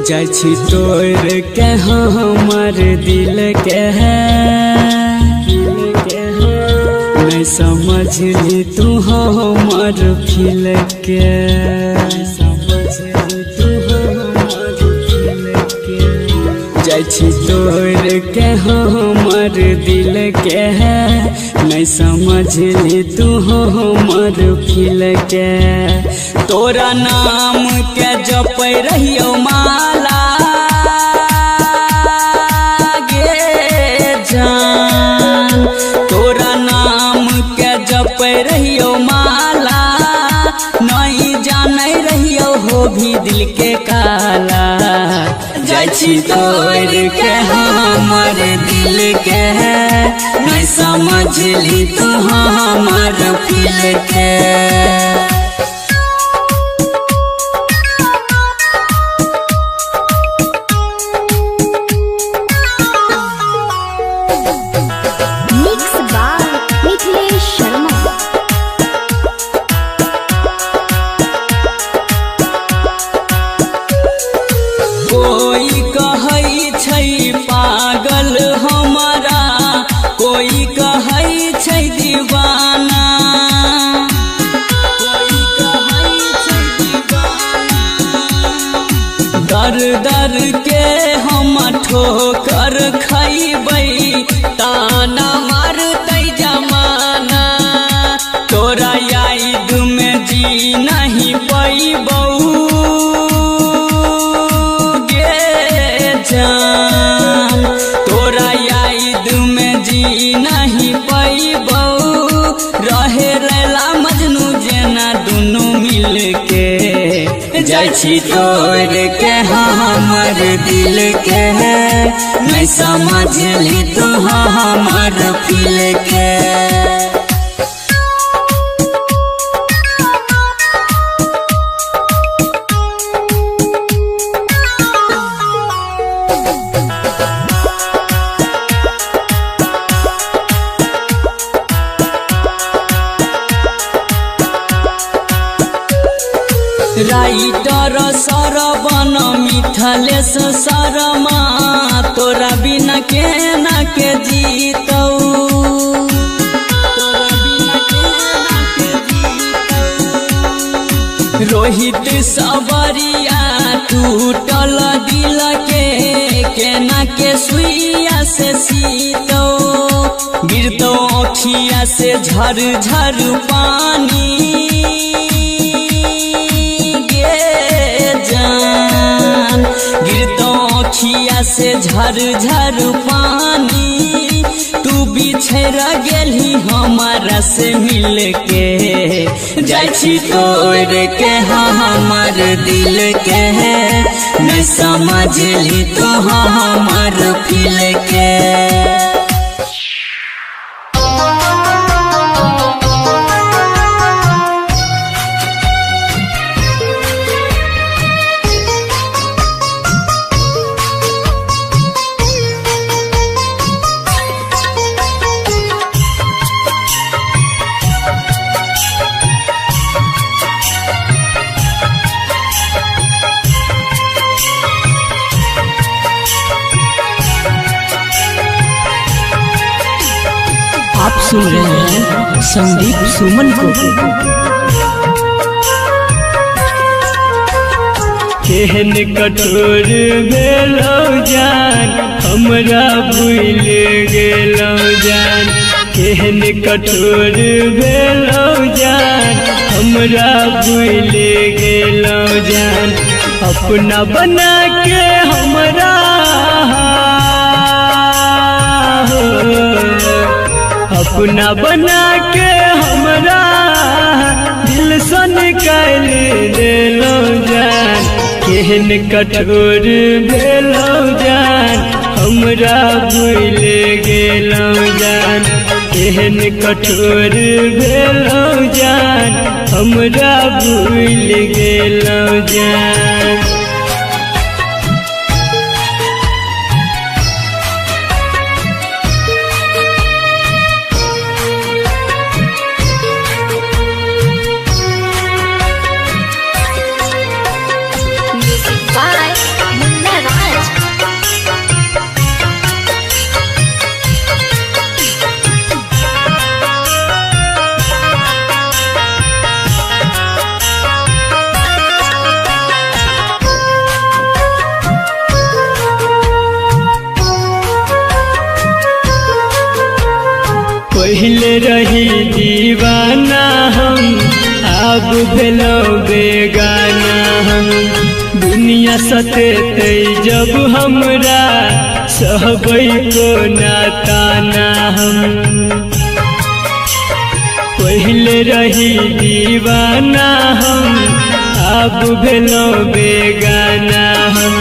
जाइ छी तोड़ के हमर दिल के नहीं समझली तू हमर फील के जाइ छी तोड़ के हमर दिल के नहीं समझली तू हमर फील के तोरा नाम के जपै रहियो माला गे जान तोरा नाम के जपै रहियो माला नहीं जानै रहियो हो भी दिल के काला जाइ छी तोड़ के हमर दिल के नहीं समझली तू हमर फील के कोई कहै छै पागल हमारा कोई कहै छै दीवाना कोई कहै छै दीवाना दर दर के हम ठोकर खैबै ताना मारतै जमाना तोरा याद में जी नहीं पैबौ जान तोरा याद में जी नहीं पैबौ रहे रैला मजनू जेना दुनू मिल के जाइ छी तोड़ के हमर दिल के नहीं समझली तू हमर फील के राइटर सरवन मिथलेश शर्मा तोरा बिना केना के जीतौ तोरा बिना केना के जीतौ रोहित सबरिया टूटल दिल के केना के सुइया से सीतौ गिरतौ अखिया से झर झर पानी जान गिरतो अखिया से झर झर पानी तू बिछड़ गेली हमारा से मिल के जाइ छी तोड़ के हमर दिल के नहीं समझली तू हमर फील के आप सुन रहे हैं संदीप सुमन को। केहन कठोर भेलौ जान हमरा भूल गेलौ जान केहन कठोर भेलौ जान हमरा भूल गेलौ जान अपना बना के हमरा अपना बना के हमरा दिल से निकाल देलौ जान केहन कठोर भेलौ जान हमरा भूल गेलौ जान केहन कठोर भेलौ जान हमरा भूल गेलौ जान Music by पहले रही दीवाना हम अब भेलो बेगाना हम दुनिया सतेते जब हमरा सहबै को नाताना हम पहले रही दीवाना हम अब भेलो बेगाना हम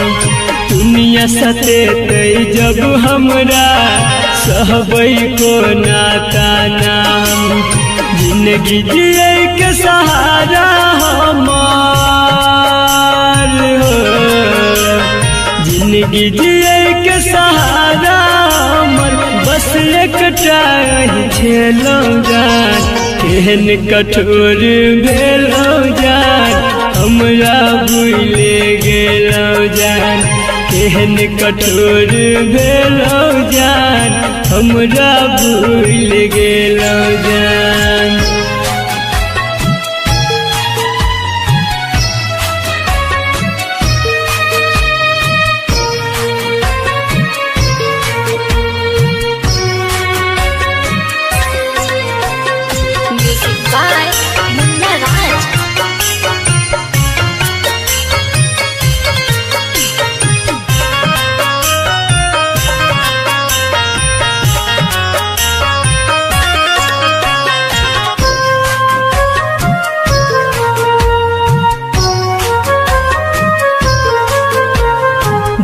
दुनिया सतेते जब हमरा सहबै को नाताना हम जिंदगी जिए के सहारा हमार हो जिंदगी जिए के सहारा हमर बस एकटा छेलो जान केहन कठोर भेलो जान हमरा भूले गेलो जान केहन कठोर भेलो जान हमरा भूल गेलो जान Music by Munna Raj.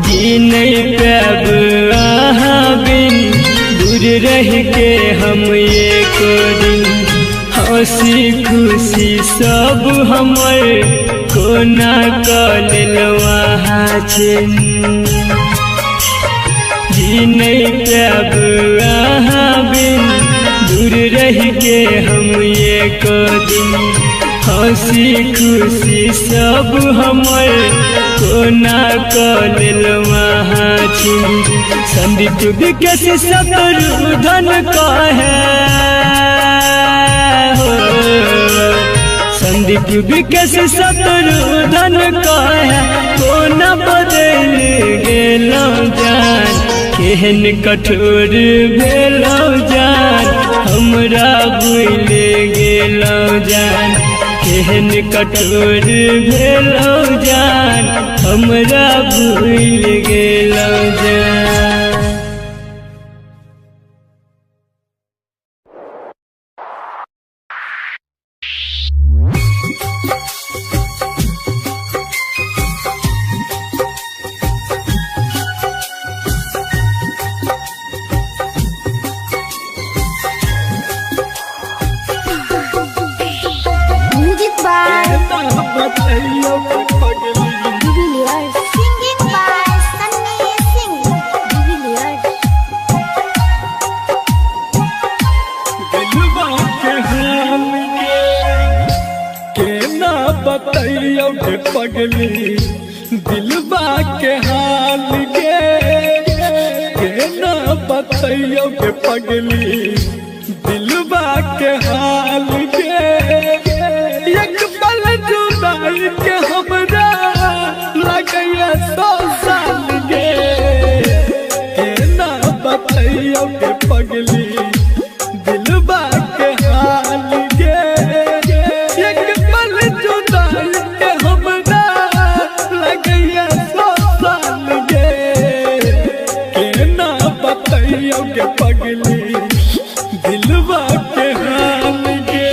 जी नहीं पाब अहाँ बिन दूर रह के हम एक दिन हंसी खुशी सब हमर कोना कल वहाँ छे जी नहीं पाब अहाँ बिन दूर रह के हम एक दिन हंसी खुशी सब हमर कोना कल वहाँ छी संदीप विकेश शत्रुधन कहे हो संदीप विकेश शत्रुधन कहे कोना बदल गेलो जान केहन कठोर भेलो जान हमरा भूल गेलो जान केहन कठोर भेलो जान हमरा भूल गेलो जान Music by Divilliers. Singing by Sunny Singh. Divilliers. केना बतैयो के पगली दिलबा के हाल गे केना बतैयो के पगली दिलबा के हाल गे एक पल जुदाई के हमरा लगैया 100 साल गे केना बतैयो के पगली दिलबा के हाल गे एक पल जुदाई के हमरा लगैया 100 साल गे केना बतैयो के पगली दिलबा के हाल गे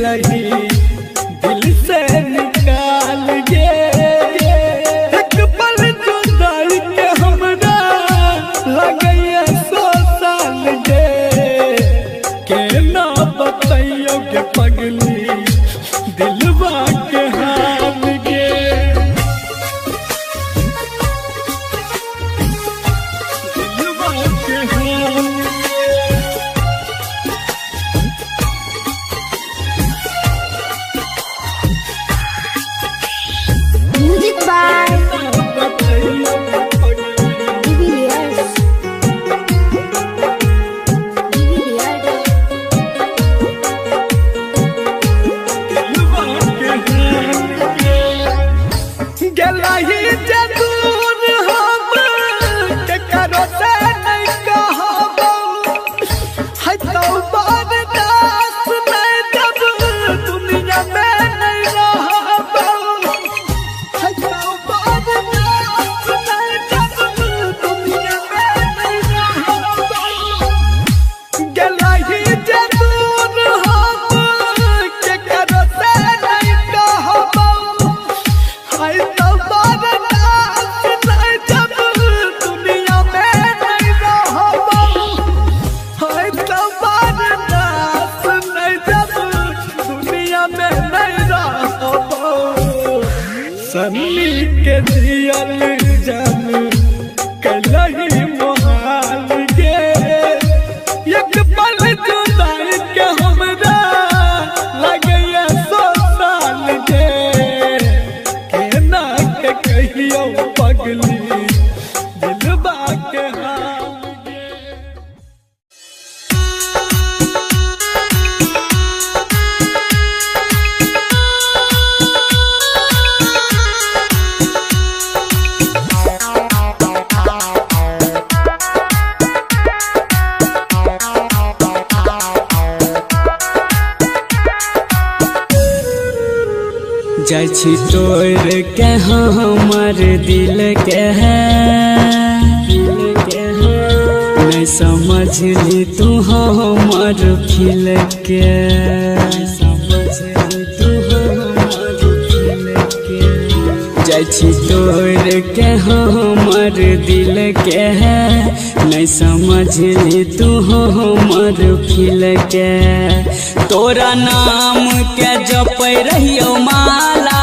दिलही दिल से निकाल गे एक पल जुदाई के हमरा लगैया 100 साल गे के ना बताइयो के पगली दिलवा के हाल गे दिलवा के हाल Music by Divilliers. गलही जदूर हम के करो से नहीं कहबो है तो बर्दाश्त नहीं जब दुनिया में नहीं रहबो है तो बर्दाश्त नहीं जब दुनिया में नहीं रहबो गलही जदूर हम के करो से नहीं कहबो है तो बर्दाश्त नहीं जब दुनिया में नहीं रहबो है तो बर्दाश्त नहीं जब दुनिया में नहीं रहबो सन्नी के दियल जान कलही मोहाल गे एक पल जुदाई के हमरा लगैया 100 साल गे केना के कहियो पगली दिलवा के हाल गे जाइ छी तोड़ के हमर दिल के नहीं समझली तू हमर फील के जाइ छी तोड़ के हमर दिल के नहीं समझली तू हमर फील के तोरा नाम के जपै रहियो माला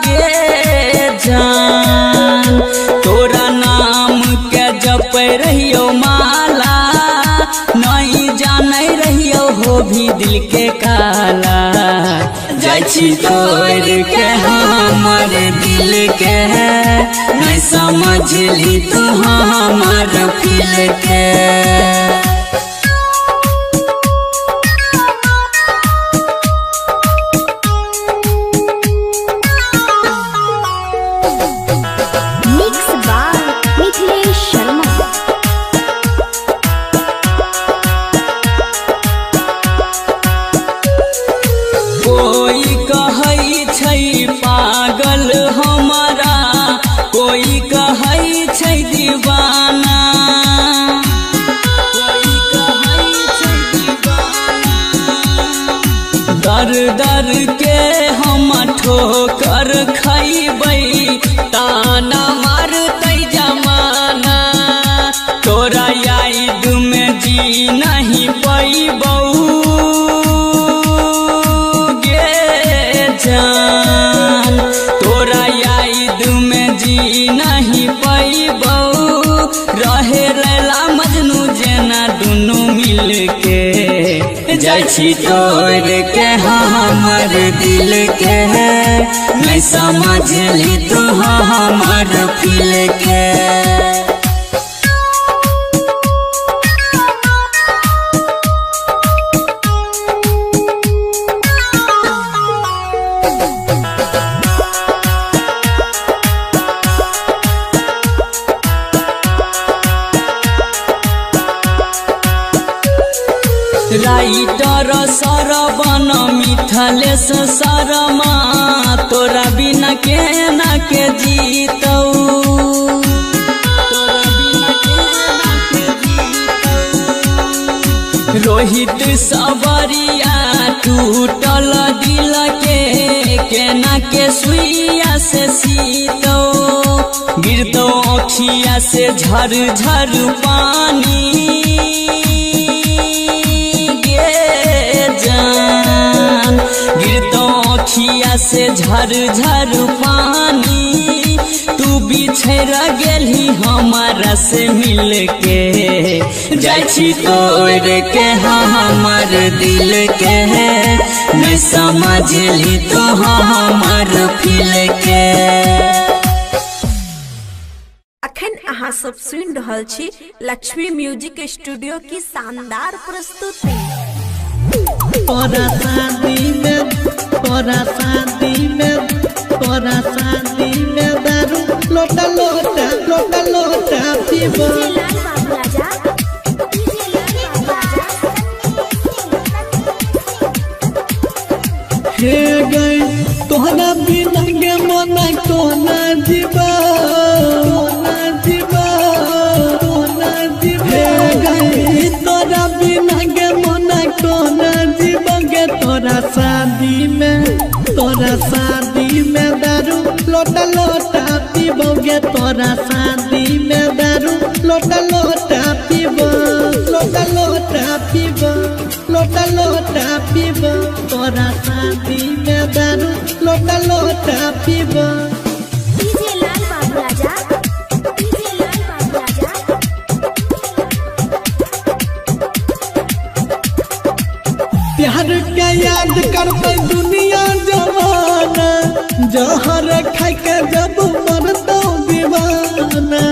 गे जान तोरा नाम के जपै रहियो माला नहीं जानै रहियो हो भी दिल के काला जाइ छी तोड़ के हमर दिल के नहीं समझली तू हमर फील के Mixed by Mithilesh Sharma. कोई कहै छै पागल हमारा कोई कहै छै दीवाना कोई कहै छै दीवाना दर दर के हम ठोकर खैबै ताना मारतै जमाना तोरा याद में जी नहीं पैबौ जान तोरा याद में जी नहीं पैबौ रहे लैला मजनू जेना दुनू मिल के जाइ छी तोड़ के हमर दिल के नहीं समझली तू हमर फील के राइटर सरवन मिथिलेश शर्मा तोरा बिना केना के जीतौ तोरा बिना केना के जीतौ रोहित सबरिया टूटल दिल के केना के सुइया से सीतो गिरतो अखिया से झर झर पानी गे जान गिरतो अखिया से झर झर पानी तू बिछड़ गेली हमारा से मिल के जाय छी तोड़ के हमर दिल के नहीं समझली तो हमर फील के। अखन अहाँ सब सुन रहल छी लक्ष्मी म्यूजिक स्टूडियो की शानदार प्रस्तुति। तोरा शादी में दारू लोटा लोटा लोटा लोटा पीबो हे गई तोहरा बिना गे मना कोना जीवा हे गई तोरा बिना गे मना कोना जीवा गे तोरा शादी में दारू लोटा लोटा पीबोगे तोरा शादी में दारू लोटा लोटा पीबो लोटा लोटा पीबो लोटा लोटा पीबो तोरा शादी में दारू लोटा लोटा पीबो। डीजे लाल बाबू राजा प्यार के याद करते दुनिया जवाना जहर खाई के जब मरतो दीवाना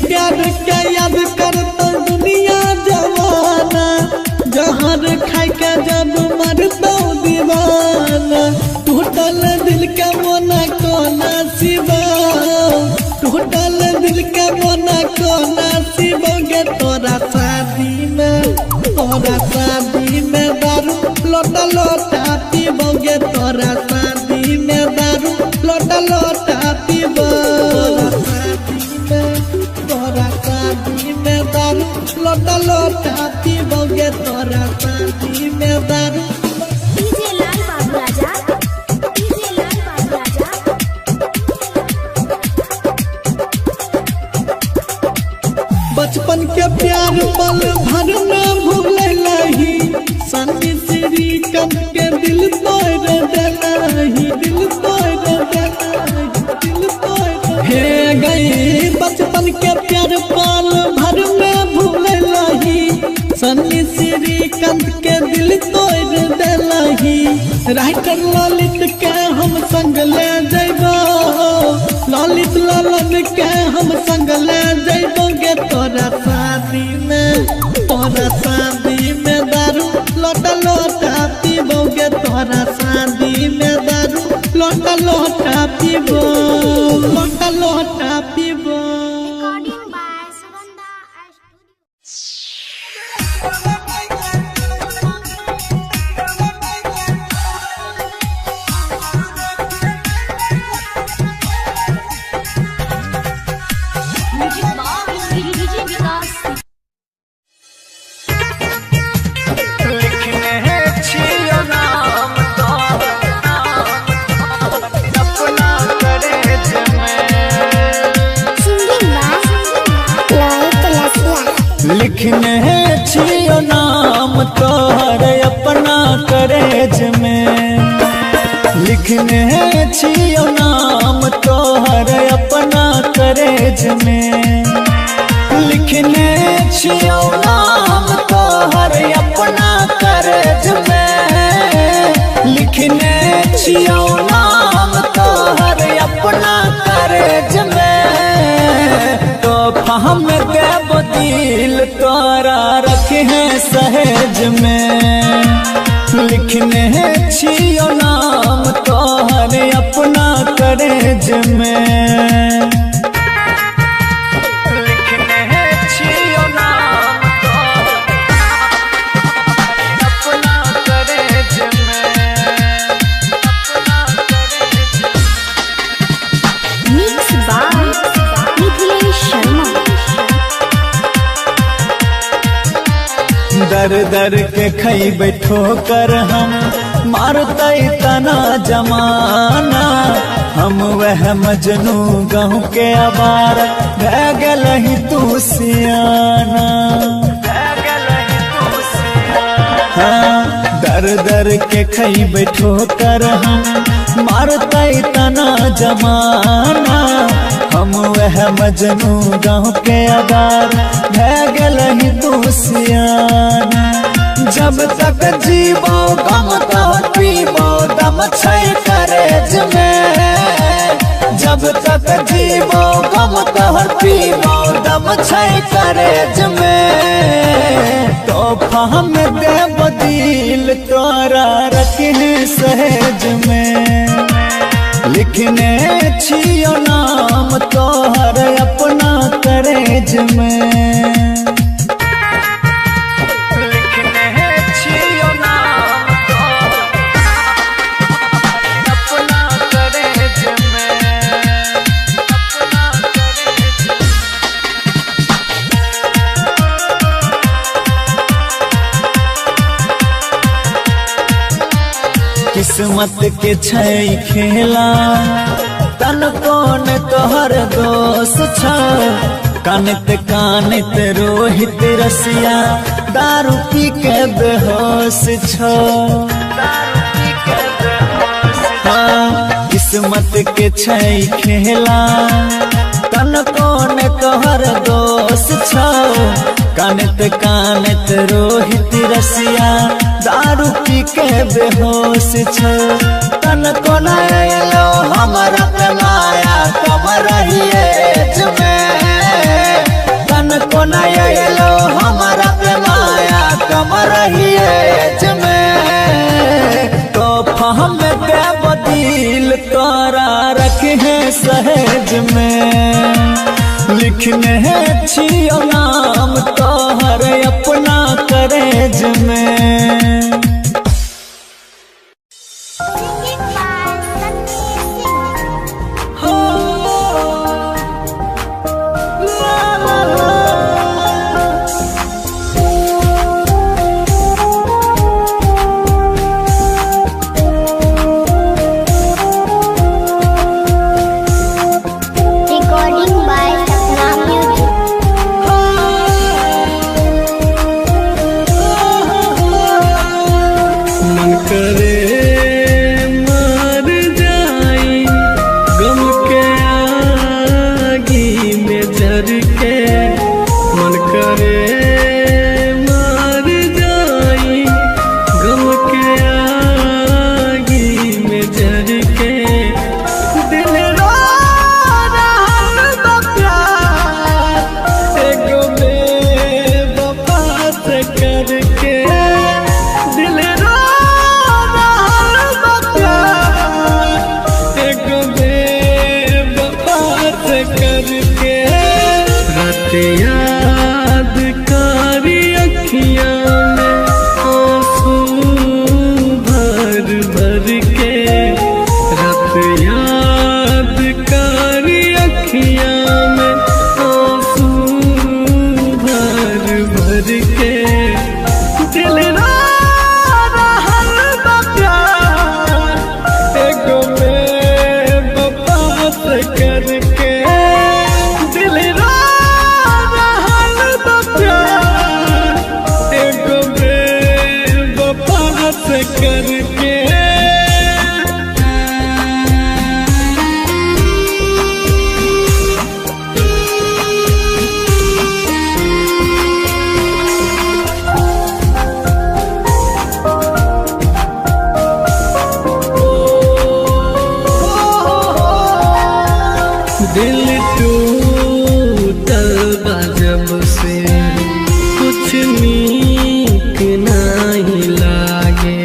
प्यार के याद करते दुनिया जवाना जहर खाई के जब मरतो दीवाना टूटल दिल के मोना कोना सिवा टूटल दिल के मोना कोना सिवोगे तोरा शादी में दारू लोटा लोटा पीबोगे तोरा शादी में दारू लोटा लोटा पीबो तोरा शादी में दारू लोटा लोटा पीबोगे तोरा शादी में दारू। डीजे लाल बाबू राजा बचपन के प्यार पल भर में भूल लही संगी श्री कम के दिल तोड़ देलही हे गई बचपन के प्यार पल भर में भूल लही संगी श्री कंद के दिल तोड़ देलही राइटर ललित के हम संग ले जइबो ललित लालन के हम संग ले जइबोगे तोरा शादी में दारू लोटा लोटा पीबोगे तोरा शादी में दारू लोटा लोटा पीबो लोटा लोटा पीबो। रिकॉर्डिंग बाय सुगंधा लिखने छियो नाम तोहर अपना करेज में लिखने छियो नाम तोहर अपना करेज में लिखने छियो नाम तोहर अपना करेज में लिखने छियो नाम तोहर अपना करेज में तो हम देव दिल तोरा रखे हैं सहेज में लिखने छियो नाम तोहर अपना करेज में लिखने छियो नाम तोहर अपना करेज में मिक्स बाय मिथिलेश शर्मा। दर दर के खैबै ठोकर हम मारते तना जमाना। हम वह मजनू गाँव के आवार रह गलही तू सियाना। हाँ दर दर के खैबै ठोकर हम मारते तना जमाना। हम वह मजनू गाँव के आवार रह गलही तू सियाना। जब तक जीवो गम तो पीबो दम छै करेज में। जब तक जीवो गम तो पीबो दम छै करेज में। तोहफा हम देव दिल तोरा रखने सहेज में। लिखने छियो नाम तोहर अपना करेज में। किस्मत के छै खेला तन कौन तोहर दोष छ। कानत कानत रोहित रसिया दारू पी के बेहोश छ। हाँ किस्मत के छै खेला तन कौन तोहर दोष छ। कानत कानत रोहित रसिया दारू पी के बेहोश छ। तन को लो हमारा माया कब रहिए में। तन को लो हमारा माया कब रहिए में। तो हम देव दिल तोरा रखे सहेज में। लिखने छियो नाम तोहर अपना करेज में। याद कारी अखियां में आंसू भर भर के। रात याद कारी अखियां में आंसू भर भर के। दिल रो रहल बा प्यार एगो बेवफा से करके। दिल रो करके। दिल टूटल बा जब से कुछ नीक नहीं लागे।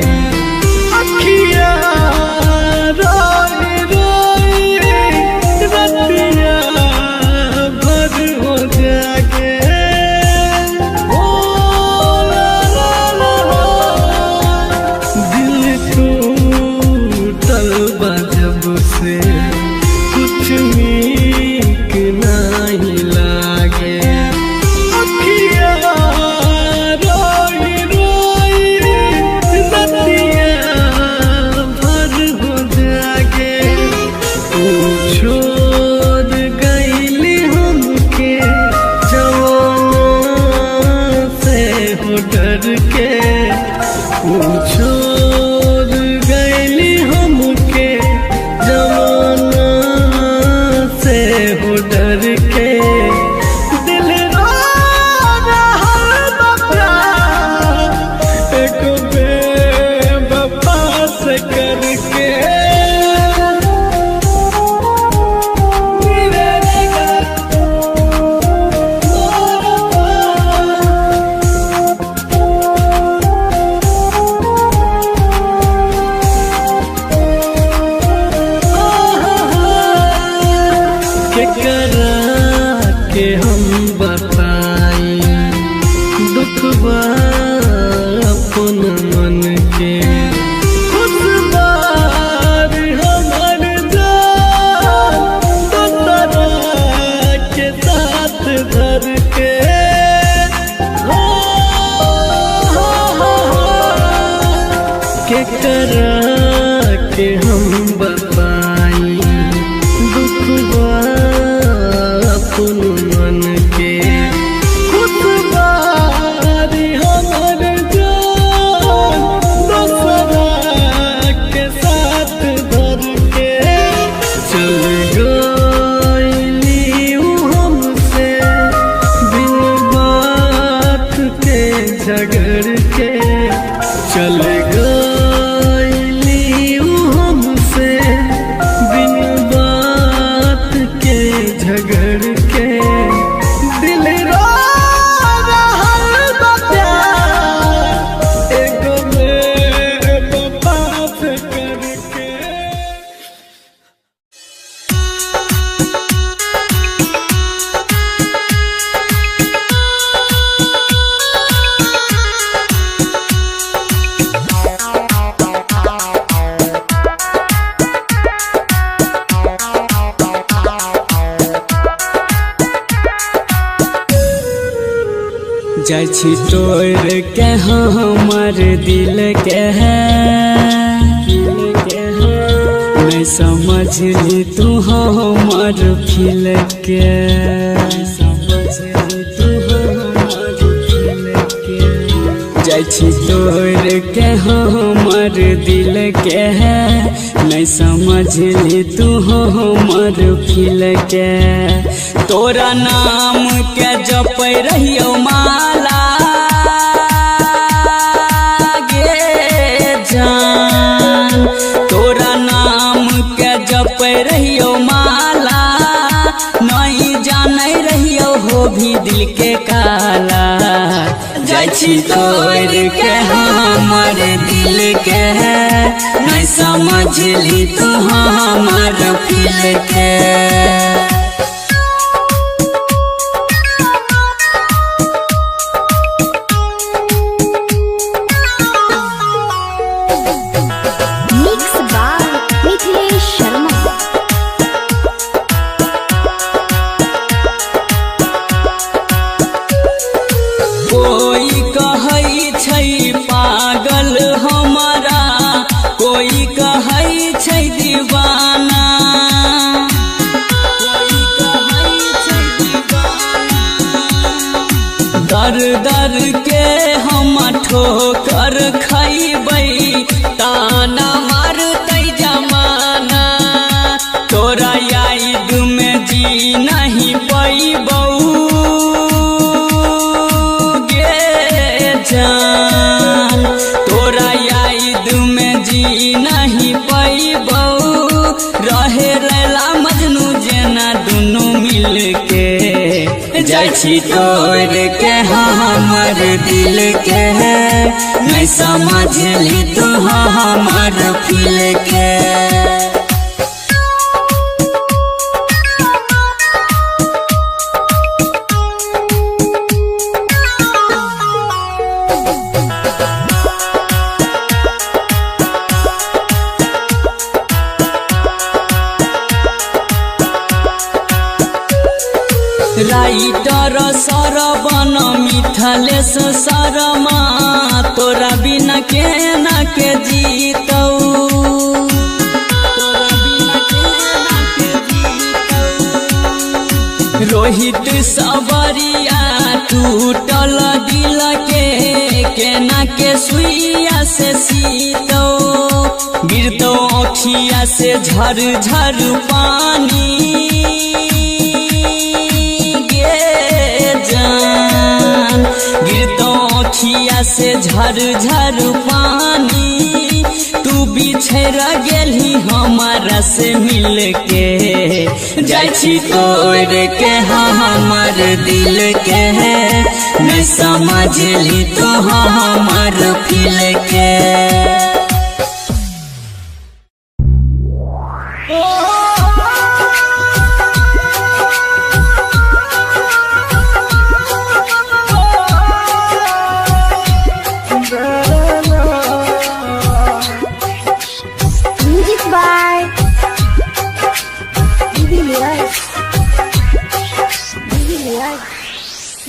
कुछ नीक नहीं लागे। अखियाँ छोड़ गईली हमके जमाना से हो डर के दिल रो रहल बा प्यार एक बेवफा से करके के हम बताई दुखबा अपन मन के खुश बार हमर जान दोसरा के साथ धर के करा के हम बताई दुखबा अपन मन के खुश बारी हमर जान दोसरा के साथ धर के चल गईली हमसे बिन बात के झगड़ के चल गईली हमसे बिन बात के झगड़ के दिल रो रहल बा प्यार एगो बेवफा से करके। जाइ छी तोड़ के हमर दिल के नहीं समझली तू हमर फील के जाइ छी तोड़ के हमर दिल के नहीं समझली तू हमर फील के तोरा नाम के जपै रहियो माला गे जान तोरा नाम के जपै रहियो माला नहीं जानै रहियो हो भी दिल के काला जाइ छी तोड़ के हमर दिल के नहीं समझली तू हमर फील के। Mix by Mithilesh Sharma. कोई कहै छै पागल हमारा कोई कहै छै दीवाना कोई कहै छै दीवाना दर दर के हम ठोकर खैबै ताना मारतै जमाना तोरा याद में जी नहीं पैबौ जान तोरा याद में जी नहीं पैबौ रहे लैला मजनू जेना दुनू मिल के जाइ छी तोड़ के हमर दिल के नहीं समझली तू हमर फील के। राइटर सरवन मिथलेश शर्मा तोरा बिना केना के जीतौ तोरा बिना केना के जीतौ रोहित सबरिया टूटल दिल के के ना के सुइया से सीतो गिरतो अखिया से झर झर पानी गे जान गिरतो अखिया से झर झर पानी तू बिछड़ गेली हमारा से मिल के जाय छी तोड़ के हमर दिल के मैं समझली तो हमर फील के Music by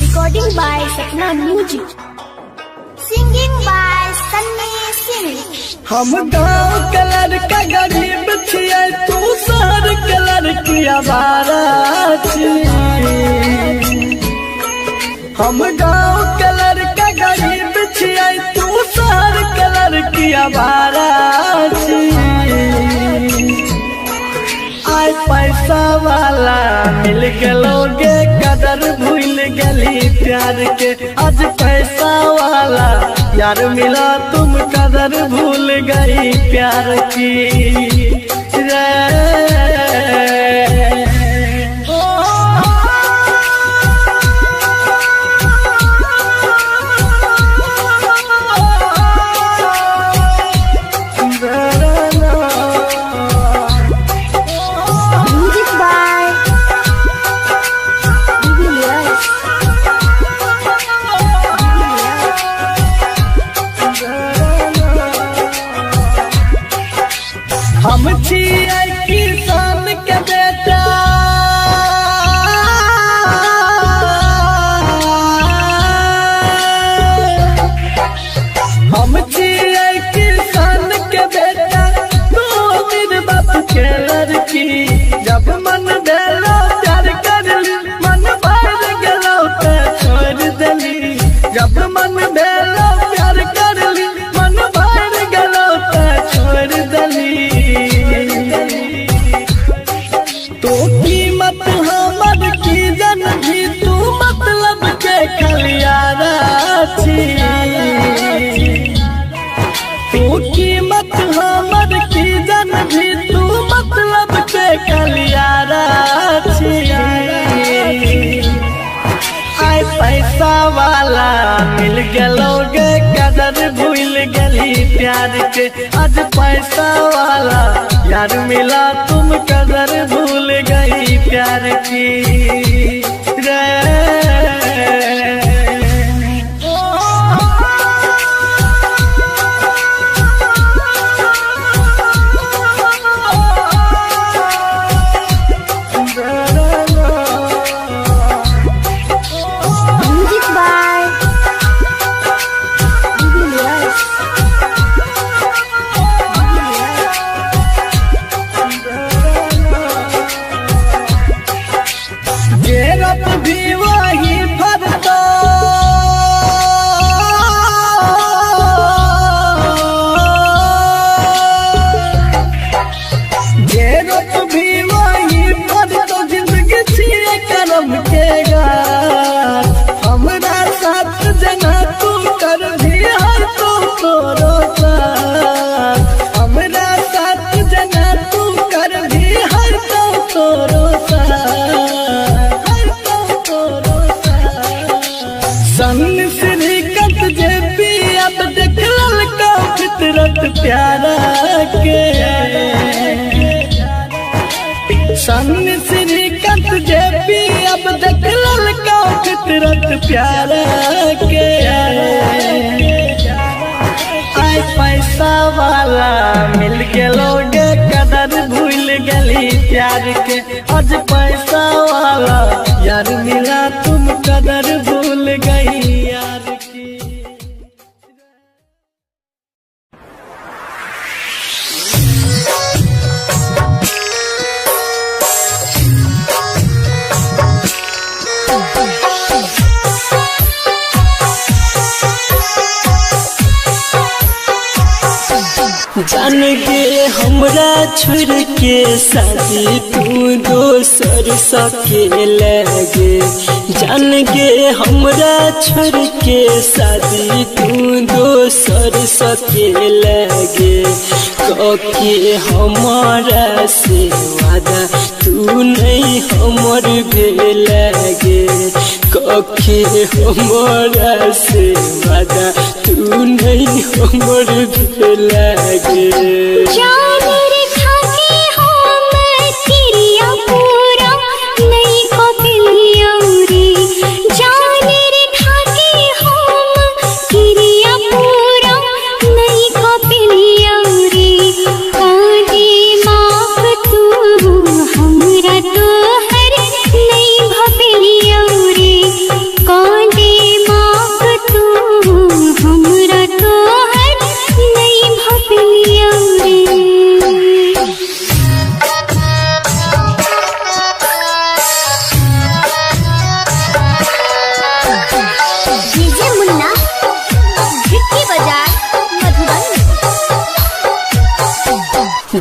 Recording by Sapna Music. Singing by Sunny Singh. हम गाँव कलर का गरीब छियै तू शहर कलर की आवारा हम गाँव कलर का गरीब छियै तू शहर कलर की आवारा आय पैसा वाला मिल गलोगे कदर भूल गली प्यार के आज पैसा वाला यार मिला तुम कदर भूल गई प्यार की Music by हम छियै किसान के बेटा हम छियै किसान के बेटा तू मेरे बाप के लड़की जब मन भेलो प्यार करली मन भर गेलो तो छोड़ देली जब मन भेलो प्यार करली मन भर गेलो तो छोड़ देली तो कीमत हमर की जन भी तू मतलब के खलियारा तू कीमत हमर की जन भी तू मतलब के खलियारा आय पैसा वाला मिल गलोगे कदर भूल गली प्यार के आज पैसा वाला यार मिला तुम कदर भूल गई प्यार की Music by गेरप भी वही फरता गेरप भी वही फरता जिंदगी छिए करम के गात हमरा साथ जना तू कर भी हर तू तोरो साथ हमरा साथ जना तू कर भी हर तू तोरो सन श्रीकंठ जे भी अब देखल का फितरत प्यारा के सन श्रीकंठ जे भी अब देखल का फितरत प्यारा के आय पैसा वाला मिल गलोगे कदर भूल गली प्यार के आज पैसा वाला यार मिला तुम कदर भूल गई यार की जान गे हमरा छोड़ के शादी तू दोसर सके लगे। जान गे हमरा छोड़ के शादी तू दोसर सके लगे। कके हमारा से वादा तू नहीं हमर भेल गे। कके हमारा से वादा तू नहीं हमर भेल गे। जान रे खाके हम तिरिया पूरा नहीं कपिलिया रे। जान रे खाके हम तिरिया पूरा नहीं कपिलिया रे। कांदे माफ तू हमरा तो हर नहीं भपिलिया रे। कांदे माफ तू हमरा तो हर नहीं भपिलिया रे। डीजे मुन्ना भिट्टी बाजार मधुबनी।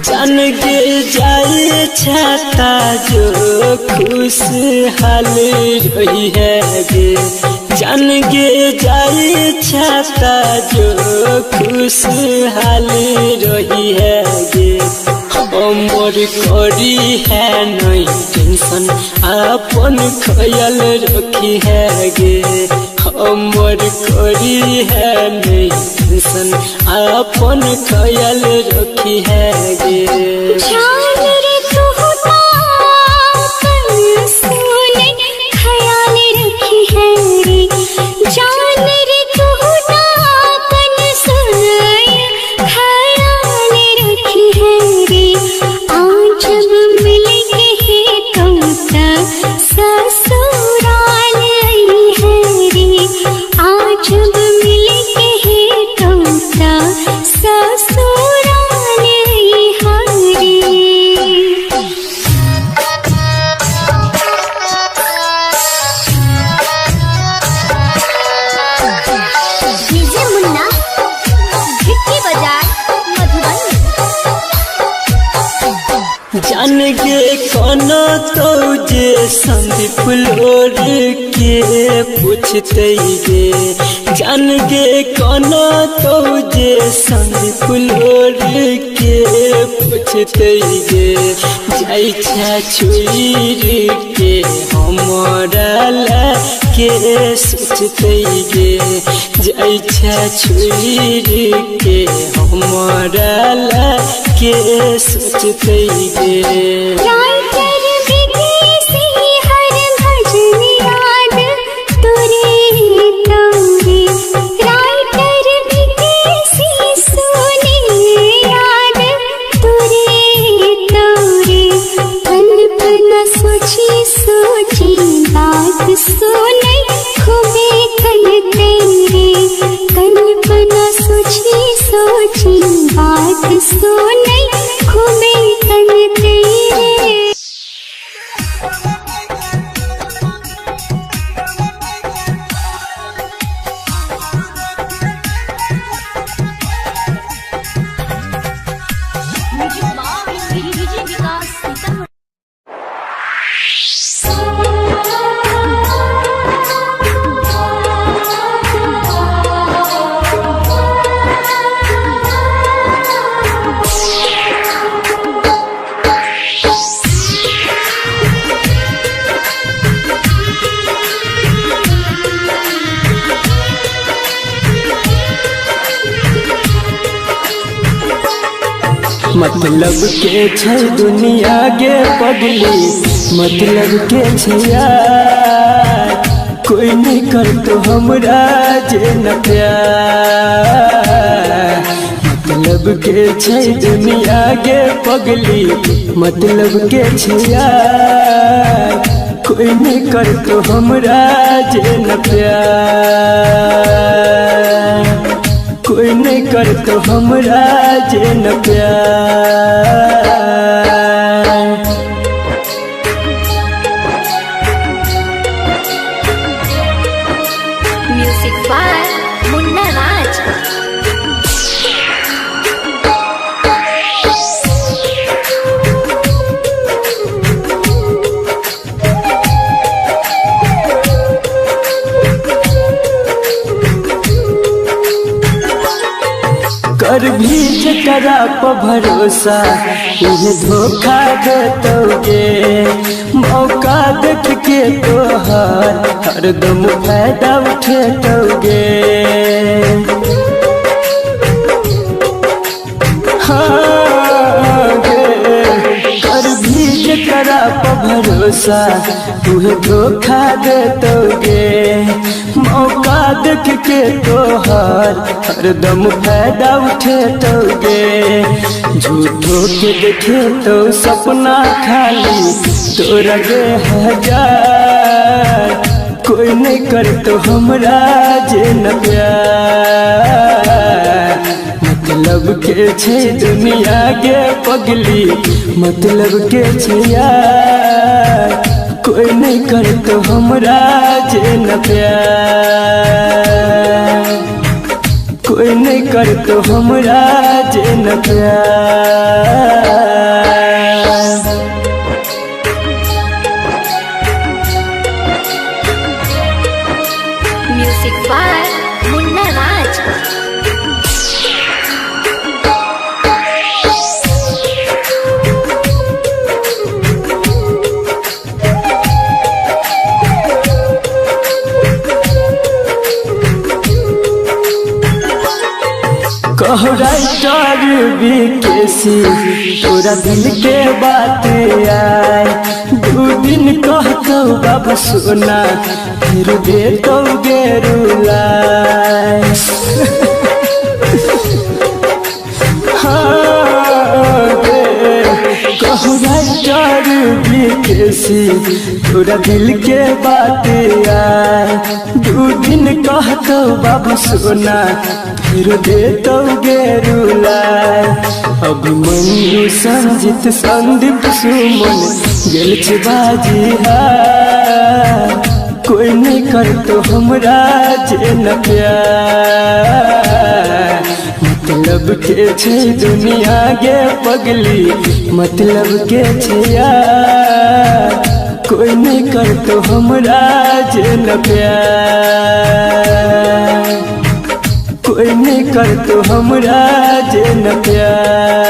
जान गे जाए छाता जो खुशहाल रही है गे। जान गे जाए छाता जो खुशहाल रही है गे। हमर करी है नहीं टेंशन अपन ख्याल रखी है गे। हमर करी है नहीं टेंशन अपन ख्याल रखी है गे। जान रे तू तापन सोने ख्याल रखी है रे। जान रे तू तापन सोने ख्याल रखी है रे। आज जब मिलेंगे है तो ससुराल आई है रे। आज जब मिलेंगे है तो ससुराल आई है रे। डीजे मुन्ना भिट्टी बाजार मधुबनी। जान गे कोनो तो जे संदीप लोर के पूछते गे। जान गे कोनो तो जे संदीप लोर के पूछते गे। जाई छा छुरी के हमारा ला के सोचते गे। जाई छा छुरी के हमारा ला के सोचते गे। राइटर विदेशी हर भजन याद तुरे तोरे। राइटर विदेशी सुने याद तुरे तोरे। कल्पना सोची सोची बात सुने खूबे कल तेरे। कल्पना सोची सोची बात सुने खूबे कल तेरे। मतलब के छै दुनिया के पगली। मतलब के छै यार कोई नहीं कर तो हमरा जे न प्यार। मतलब के छै दुनिया के पगली। मतलब के छै यार कोई नहीं कर तो हमरा जे न प्यार। कोई नहीं कर तो हमरा जे न प्यार। म्यूजिक बाय मुन्ना राज। कर भी जकरा पर भरोसा ये धोखा देतोगे। मौका देख के तोहर हरदम फायदा उठेतोगे। कर भी जकरा पर भरोसा तुहे धोखा देतोगे। मौका देख के तोहर हरदम फायदा उठेतोगे। झूठो के देखे तो सपना खाली तोरा गे हजार। कोई नहीं कर तो हमरा जे न प्यार। मतलब के छे दुनिया के पगली, मतलब के छे यार। कोई नहीं कर तो हमरा जे न प्यार। कोई नहीं कर तो हमरा जे न प्यार। म्यूजिक बाय मुन्ना राज। कहो राइटर बीकेसी पूरा दिल के बात आए। 2 दिन कहतो बाबा सोना फिर देतोगे रुलाए। कहो राइटर बीकेसी पूरा दिल के बात आए। 2 दिन कहतो बाबा सोना फिर देतोगे रुलाए। अभिमन्यु संजित संदीप सुमन गेल छे बाजी हार। कोई नहीं कर तो हमरा जे न प्यार। मतलब के छे दुनिया गे पगली, मतलब के छे यार। कोई नहीं कर तो हमरा जे न प्यार। कोई नहीं कर तो हमरा जे न प्यार।